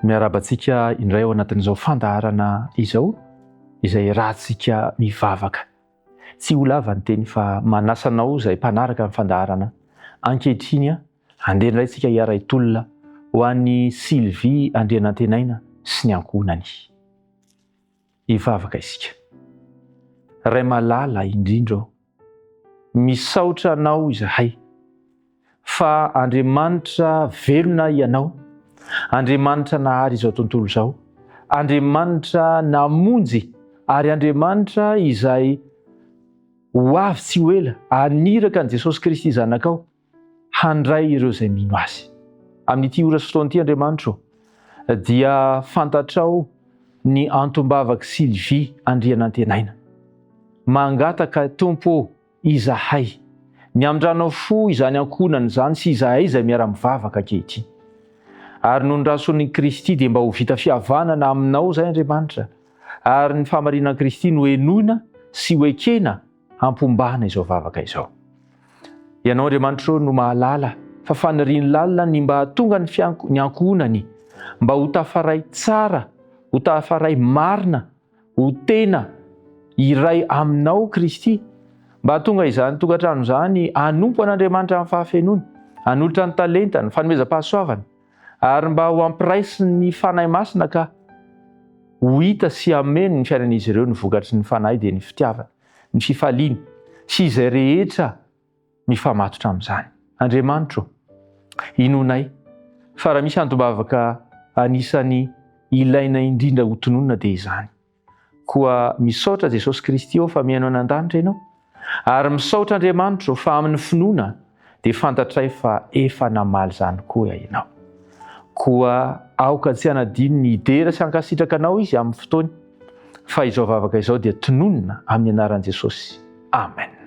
miarabantsika indray ao anatin'izao fandaharana izao izay rahantsika mivavaka. Tsy ho lava ny teny fa manasanao izay mpanaraka amin'ny fandaharana ankehitriny andeha indray tsika hiara tolona ho an'ny Sylvie Andrianantenaina sy ny ankohonany. Hivavaka isika. Ray malala indrindra misaotra anao izahay fa Andriamanitra velona ianao, Andriamanitra nahary izao tontolo izao, Andriamanitra namonjy ary Andriamanitra izay ho avy tsy ho ela aniraka an' Jesosy Kristy zanakao handray ireo izay mino azy. Amin'ity ora sy fotoana ity Andriamanitra dia fantatrao ny antom-bavaka Sylvie Andrianantenaina. Mangataka Tompo izahay, ny amindranao fo izany ankonany izany sy izahay izay miara-mivavaka ankehitriny. Ary noho ny rason'i Kristy dia mba ho vita fihavanana aminao izay Andriamanitra, ary ny famarinan'i Kristy no henoina sy ho ekena hampombana izao vavaka izao. Ianao Andriamanitra no mahalala fa faniriany lalina ny mba tonga ny ankohonany mba ho tafaray tsara, ho tafaray marina, ho tena iray aminao Kristy, mba tonga izany tokantrano izany hanompo an'Andriamanitra amin'ny fahafenony, hanolotra ny talenta, ny fanomezam-pahasoavana, ary mba ho ampiraisy ny fanahy masina ka ho hita sy ameno ny fiainan'izy ireo ny vokatry ny fanahy dia ny fitiavana, ny fifaliany sy izay rehetra mifamatotra amin'izany. Andriamanitra, inonay fa raha misy antom-bavaka anisany ilaina indrindra ho tononona dia izany. Koa misaotra Jesosy Kristy fa miaino any an-danitra ianao, ary misaotra Andriamanitra fa amin'ny finoana dia fantatray fa efa namaly izany koa ianao. Koa aoka tsy hanadino ny idera sy hankasitraka anao izy amin'ny fotoany, fa izao vavaka izao dia tononona amin'ny anaran'i Jesosy. Amen.